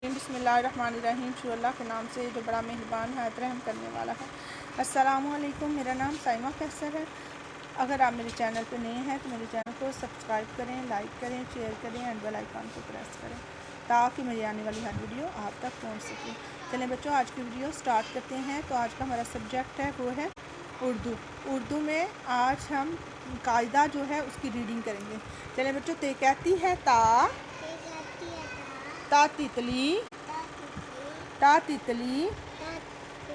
बिस्मिल्लाहिर्रहमानिर्रहीम। शुरू अल्लाह के नाम से जो बड़ा मेहरबान है, रहम करने वाला है। अस्सलामुअलैकुम। मेरा नाम साइमा कैसर है। अगर आप मेरे चैनल पर नए हैं तो मेरे चैनल को सब्सक्राइब करें, लाइक करें, शेयर करें एंड बेल आइकन को प्रेस करें ताकि मेरी आने वाली हर वीडियो आप तक पहुंच सके। चलें बच्चों, आज की वीडियो स्टार्ट करते हैं। तो आज का हमारा सब्जेक्ट है वो है उर्दू। उर्दू में आज हम कायदा जो है उसकी रीडिंग करेंगे। चलें बच्चों, ते कहती है ता तितली, ता तितली।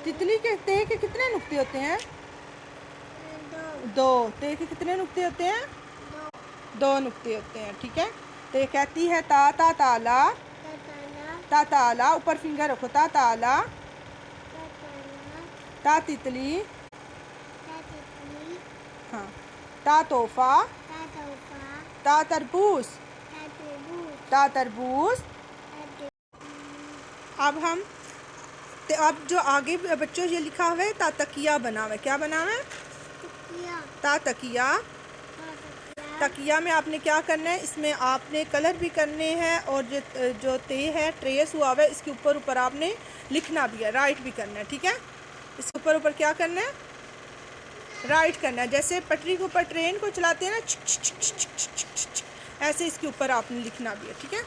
तितली के ते के कितने नुक्ते होते हैं? दो। ते के कितने नुक्ते होते हैं? दो नुक्ते होते हैं। ठीक है। ते कहती है ता ता ताला, ता ताला, ऊपर फिंगर रखो, ता ताला, ता तितली, हाँ, ता तोहफा, ता तरबूज, ता तरबूज। अब जो आगे बच्चों ये लिखा हुआ है ता तकिया बना हुआ है। क्या बना हुआ है? ता तकिया। तकिया में आपने क्या करना है, इसमें आपने कलर भी करने हैं और जो ते है ट्रेस हुआ हुआ है इसके ऊपर आपने लिखना भी है, राइट भी करना है। ठीक है। इसके ऊपर क्या करना है? राइट करना है। जैसे पटरी के ऊपर ट्रेन को चलाते हैं ना, ऐसे इसके ऊपर आपने लिखना भी है। ठीक है।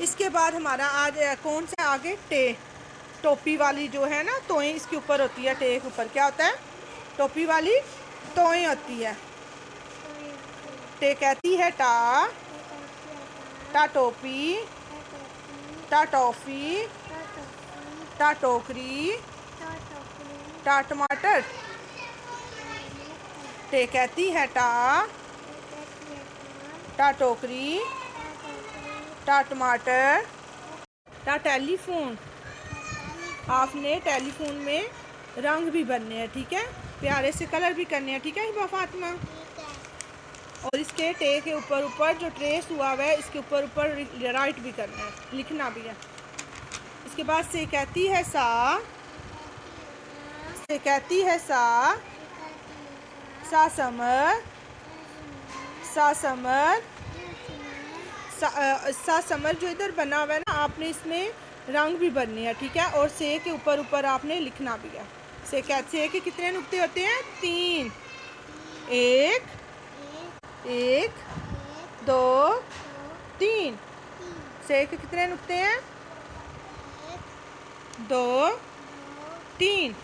इसके बाद हमारा आज कौन सा आगे टे, टोपी वाली जो है ना, तोएं इसके ऊपर होती है। टे के ऊपर क्या होता है? टोपी वाली तोएं होती है। टे कहती है टा, टा टोपी, टा टॉफी, टा टोकरी, टा टमाटर। टे कहती है टा, टा टोकरी, टा टमाटर, टा टेलीफोन। आपने टेलीफोन में रंग भी भरने हैं। ठीक है। प्यारे से कलर भी करने हैं। ठीक है हिबा फातिमा। और इसके टे के ऊपर जो ट्रेस हुआ हुआ है इसके ऊपर राइट भी करना है, लिखना भी है। इसके बाद से कहती है सा, से कहती है सा, सा समर, सा समर, सा समर जो इधर बना हुआ है ना, आपने इसमें रंग भी भरने हैं। ठीक है। और से के ऊपर आपने लिखना भी है। से के कितने नुक्ते होते हैं? 3। एक, एक, 2, 3। से के कितने नुक्ते हैं? 2, 3।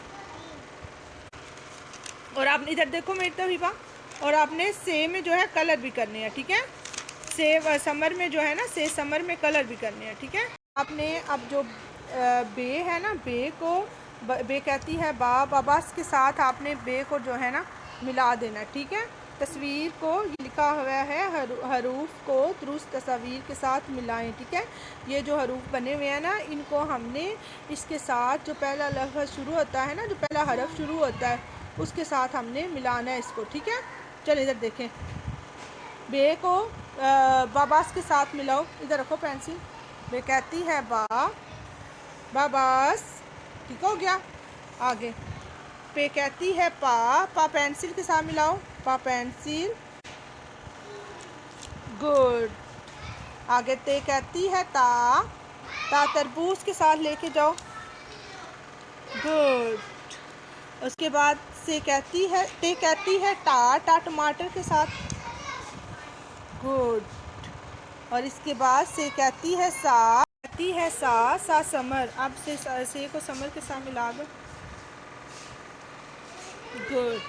और आपने इधर देखो मेरी तो हिबा, और आपने से में जो है कलर भी करने हैं। ठीक है। से समर में जो है ना, से समर में कलर भी करने हैं। ठीक है। आपने अब जो बे है ना, बे को बे कहती है बा, बाबास के साथ आपने बे को जो है ना मिला देना। ठीक है। तस्वीर को लिखा हुआ है, हरूफ को दुरुस्त तस्वीर के साथ मिलाएं। ठीक है। ये जो हरूफ बने हुए हैं ना, इनको हमने इसके साथ जो पहला लफ्ज़ शुरू होता है ना, जो पहला हरफ शुरू होता है उसके साथ हमने मिलाना है इसको। ठीक है। चलिए इधर देखें, बे को बाबास के साथ मिलाओ। इधर रखो पेंसिल। बे कहती है बा, बाबास। ठीक हो गया। आगे पे कहती है पा, पा पेंसिल के साथ मिलाओ, पा पेंसिल। गुड। आगे ते कहती है ता, ता तरबूज के साथ लेके जाओ। गुड। उसके बाद से कहती है, ते कहती है टा, टा टमाटर के साथ। गुड। और इसके बाद से कहती है सा, कहती है सा, सा समर। अब से को समर के साथ मिला दो। गुड।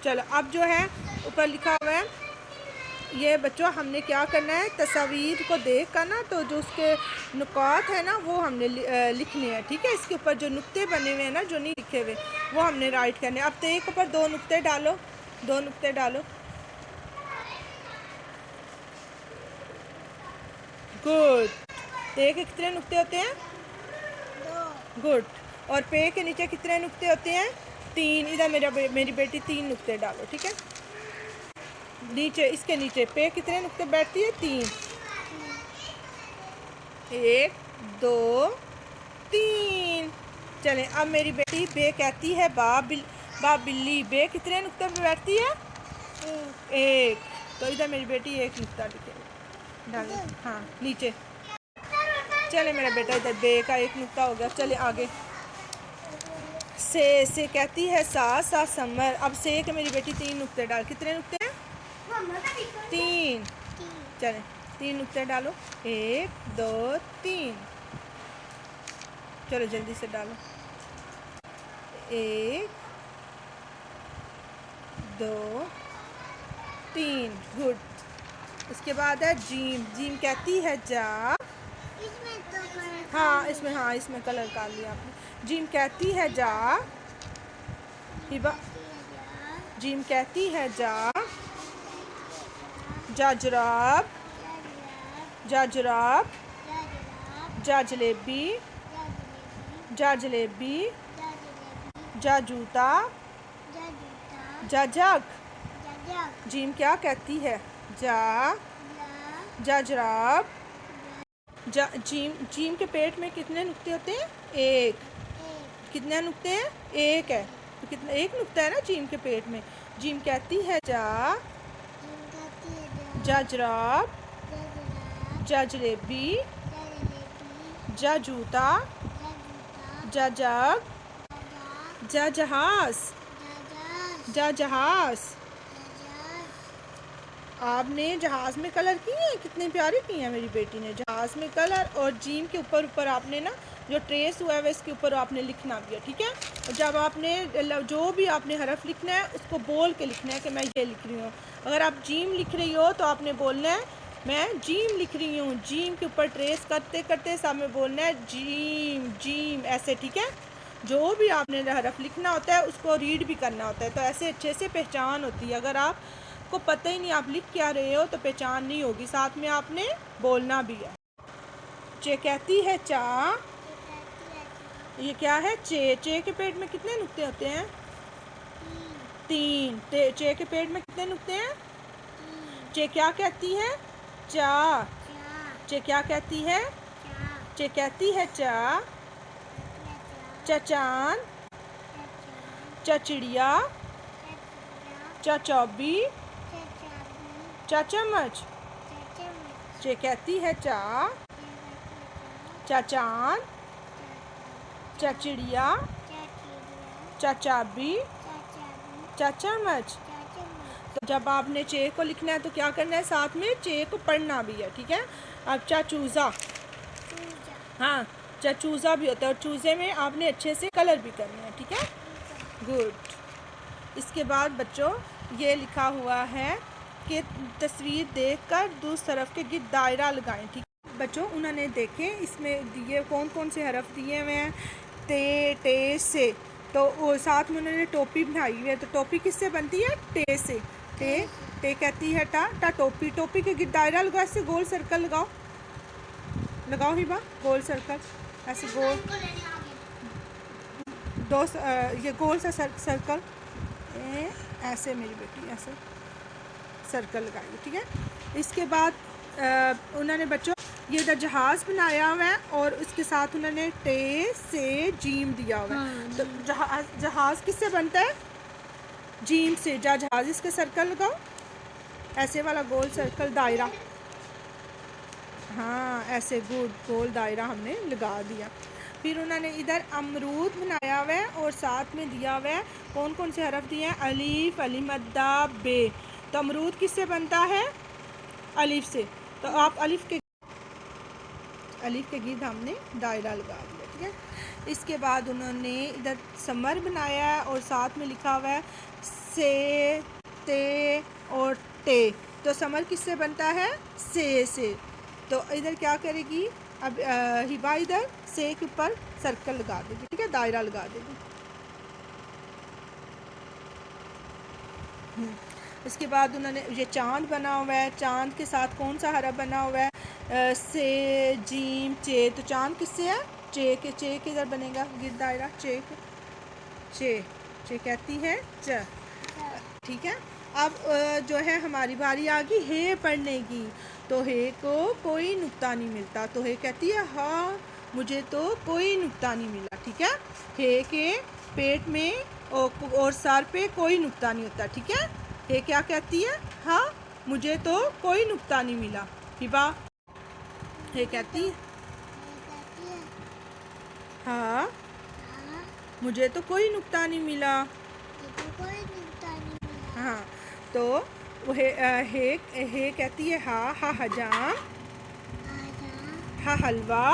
चलो अब जो है ऊपर लिखा हुआ है, ये बच्चों हमने क्या करना है, तस्वीर को देख कर ना, तो जो उसके नुकात है ना वो हमने लिखने हैं। ठीक है। इसके ऊपर जो नुक्ते बने हुए हैं ना, जो नहीं लिखे हुए, वो हमने राइट करने हैं। अब ते के ऊपर 2 नुक्ते डालो, 2 नुक्ते डालो। गुड। ते के कितने नुक्ते होते हैं? 2। गुड। और पे के नीचे कितने नुक्ते होते हैं? 3। इधर मेरी बेटी 3 नुक्ते डालो। ठीक है। नीचे, इसके नीचे पे कितने नुक्ते बैठती है? 3। 1, 2, 3। चलें अब मेरी बेटी बे कहती है बा, बा बिल्ली। बे कितने नुक्ते पे बैठती है? 1। तो इधर मेरी बेटी 1 नुक्ता डाले। हाँ नीचे। चले मेरा बेटा, इधर बे का एक नुक्ता हो गया। चले आगे। से कहती है सास, सास समर। अब से के मेरी बेटी 3 नुक्ते डाल। कितने नुक्ते हैं? 3। चले 3 नुक्ते डालो। 1 2 3। चलो जल्दी से डालो। 1 2 3। गुड। इसके बाद है जीम। जीम कहती है जा। हाँ इसमें कलर कर लिया आपने। जीम कहती है जा। हिबा। जीम कहती है जा। जा जुराब। जा जुराब। जा जलेबी। जा जलेबी। जा जूता। जा जग। जीम क्या कहती है? जा। जा जुराब। जा। जीम के पेट में कितने नुक्ते होते हैं? 1। कितने नुक्ते हैं? 1 है। तो कितना? 1 नुक्ता है ना जीम के पेट में। जीम कहती है जा। जा जुराब। जा जलेबी। जा जूता। जा जग। जा जहाज। जा जहाज। आपने जहाज में कलर किए हैं, कितने प्यारे किए हैं मेरी बेटी ने जहाज में कलर। और जीम के ऊपर आपने ना जो ट्रेस हुआ है वह इसके ऊपर आपने लिखना भी है, ठीक है। और जब आपने जो भी आपने हरफ लिखना है उसको बोल के लिखना है कि मैं ये लिख रही हूँ। अगर आप जीम लिख रही हो तो आपने बोलना है मैं जीम लिख रही हूँ। जीम के ऊपर ट्रेस करते करते सामने बोलना है जीम जीम, ऐसे, ठीक है। जो भी आपने हरफ लिखना होता है उसको रीड भी करना होता है, तो ऐसे अच्छे से पहचान होती है। अगर आपको पता ही नहीं आप लिख क्या रहे हो तो पहचान नहीं होगी। साथ में आपने बोलना भी है। चे कहती है चा। ये क्या है? चे। चे के पेट में कितने नुक्ते होते हैं? 3। चे के पेट में कितने नुक्ते हैं? चे क्या कहती है? चा। चे क्या कहती है? चे कहती है चा। चा चांद। चा चिड़िया। चा चौबी। चा चम्मच। चे कहती है चा। चा चांद। चा चिड़िया। चा चाबी। चा चम्मच। तो जब आपने चे को लिखना है तो क्या करना है? साथ में चे को पढ़ना भी है, ठीक है। अब चा चूज़ा। हाँ, चा चूज़ा भी होता है और चूज़े में आपने अच्छे से कलर भी करने हैं, ठीक है। गुड। इसके बाद बच्चों ये लिखा हुआ है कि तस्वीर देखकर दूसरी तरफ के गिर्द दायरा लगाएं, ठीक है। बच्चों उन्होंने देखे इसमें दिए कौन कौन से हरफ दिए हुए हैं? ते, टे, से। तो साथ में उन्होंने टोपी बनाई हुई है। तो टोपी किससे बनती है? टे से। टे। टे कहती है टा। टा टोपी। टोपी के गिर्द दायरा लगाओ, ऐसे गोल सर्कल लगाओ। लगाओ हिबा, गोल सर्कल, ऐसे गोल ये गोल सा सर्कल, ऐसे मेरी बेटी ऐसे सर्कल लगाइए, ठीक है। इसके बाद उन्होंने बच्चों ये इधर जहाज़ बनाया हुआ है और उसके साथ उन्होंने टे से जीम दिया हुआ है। तो जहाज़ किससे बनता है? जीम से। जहाज़ इसके सर्कल लगाओ, ऐसे वाला गोल सर्कल दायरा। हाँ ऐसे गुड गोल दायरा हमने लगा दिया। फिर उन्होंने इधर अमरूद बनाया हुआ है और साथ में दिया हुआ है कौन कौन से हरफ दिए हैं? अलीफ, अलीमद्दा, बे। तो अमरूद किससे बनता है? अलीफ से। तो आप अलीफ के गिर्द हमने दायरा लगा दिया, ठीक है। इसके बाद उन्होंने इधर समर बनाया है और साथ में लिखा हुआ है से, ते और टे। तो समर किससे बनता है? से। तो इधर क्या करेगी? अब हिबा इधर से के ऊपर सर्कल लगा देगी, ठीक है, दायरा लगा देगी। इसके बाद उन्होंने ये चांद बना हुआ है। चांद के साथ कौन सा हरफ बना हुआ है? से, जीम, चे। तो चांद किससे है? चे के। चे किधर बनेगा गिर्द दायरा? चे कहती है च, ठीक है। अब जो है हमारी बारी आ गई हे पढ़ने की। तो हे को कोई नुक्ता नहीं मिलता। तो हे कहती है हाँ मुझे तो कोई नुक्ता नहीं मिला, ठीक है। हे के पेट में और सर पे कोई नुक्ता नहीं होता, ठीक है। हे क्या कहती है? हाँ मुझे तो कोई नुक्ता नहीं मिला। हिबा हे कहती है मुझे तो कोई नुक्ता नहीं मिला। हाँ, तो हे कहती है हा हजाम, हा हलवा,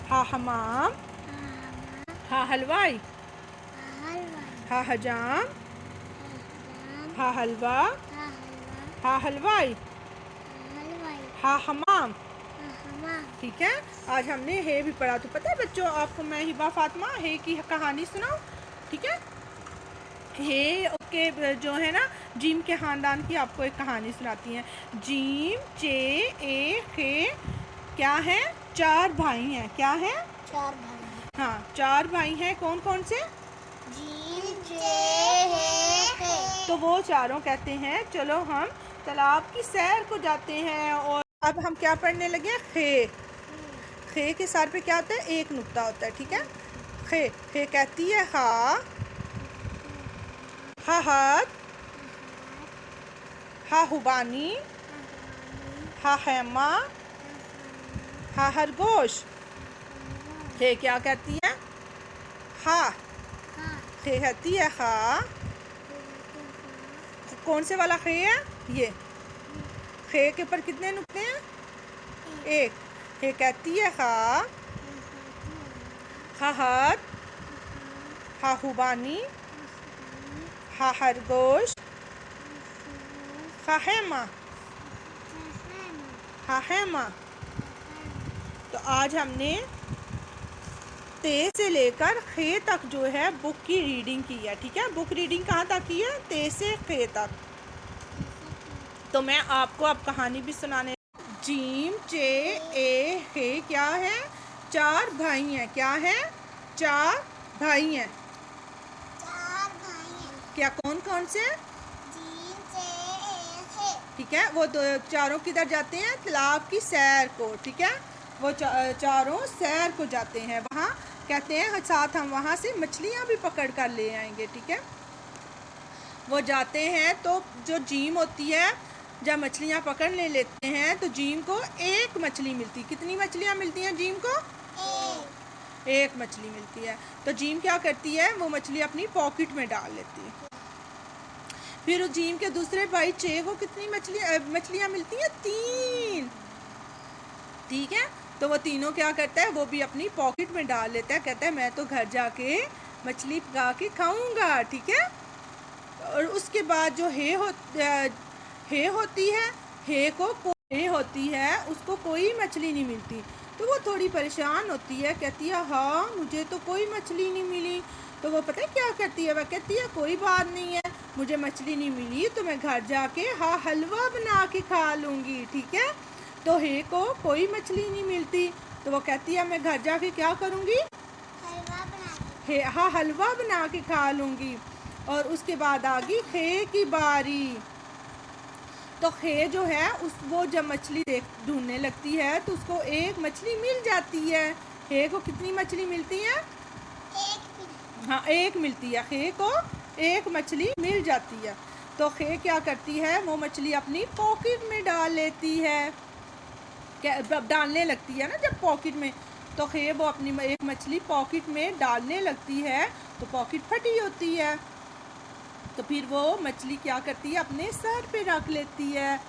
हा हमाम, हा हलवाई, हा हजाम, हा हलवा, हा हलवाई, हा हमाम। ठीक है, आज हमने हे भी पढ़ा। तो पता है बच्चों, आपको मैं हिबा फातिमा हे की कहानी सुनाऊं? ठीक है, हे के जो है ना जीम के ख़ानदान की आपको एक कहानी सुनाती हैं। जीम चे ए खे क्या है? 4 भाई हैं। क्या है? 4 भाई। हाँ, 4 भाई हैं। कौन कौन से? जीम चे हे खे। तो वो चारों कहते हैं चलो हम तालाब की सैर को जाते हैं। और अब हम क्या पढ़ने लगे? खे। खे के सर पे क्या होता है? एक नुक्ता होता है। ठीक है, खे। खे कहती है हा, हा हाथ, हा हुबानी, हा हैमा, हा खरगोश। खे क्या कहती है? हा। खे कहती है हा। कौन से वाला खे है? ये। खे के ऊपर कितने नुक्ते हैं? एक। खे कहती है हा, हा हाथ, हा हुबानी, हा खरगोश, हा हैमा, हा हैमा। तो आज हमने ते से लेकर खे तक जो है बुक की रीडिंग की है। ठीक है, बुक रीडिंग कहाँ तक की है? ते से खे तक। तो मैं आपको अब कहानी भी सुनाने। जीम चे ए हे क्या है? 4 भाई हैं। क्या है? 4 भाई हैं। 4 भाई हैं। क्या कौन कौन से? जीम चे ए खे। ठीक है, वो चारों किधर जाते हैं? तालाब की सैर को। ठीक है, वो चारों सैर को जाते हैं। वहाँ कहते हैं साथ हम वहाँ से मछलियाँ भी पकड़ कर ले आएंगे। ठीक है, वो जाते हैं तो जो जीम होती है, जब मछलियाँ पकड़ ले लेते हैं तो जीम को एक मछली मिलती। कितनी मछलियाँ मिलती हैं जीम को? एक मछली मिलती है। तो जीम क्या करती है? वो मछली अपनी पॉकेट में डाल लेती है। फिर उस जीम के दूसरे भाई चे को कितनी मछलियाँ मिलती हैं? 3। ठीक है, तो वो तीनों क्या करता है? वो भी अपनी पॉकेट में डाल लेता है। कहता है मैं तो घर जाके मछली पका के खाऊंगा। ठीक है, और उसके बाद जो हे होती है, हे होती है, उसको कोई मछली नहीं मिलती। तो वो थोड़ी परेशान होती है, कहती है हाँ मुझे तो कोई मछली नहीं मिली। तो वो पता है क्या करती है? वह कहती है कोई बात नहीं है, मुझे मछली नहीं मिली तो मैं घर जाके हलवा बना के खा लूँगी। ठीक है, तो हे को कोई मछली नहीं मिलती तो वो कहती है मैं घर जाके क्या करूँगी? हलवा बना के खा लूँगी। और उसके बाद आ गई खे की बारी। तो खे जो है वो जब मछली ढूंढने लगती है तो उसको एक मछली मिल जाती है। खे को कितनी मछली मिलती है? हाँ, एक मिलती है। खे को एक मछली मिल जाती है। तो खे क्या करती है? वो मछली अपनी पॉकेट में डाल लेती है। डालने लगती है ना जब पॉकेट में, तो खे वो अपनी एक मछली पॉकेट में डालने लगती है तो पॉकेट फटी होती है। तो फिर वो मछली क्या करती है? अपने सर पे रख लेती है।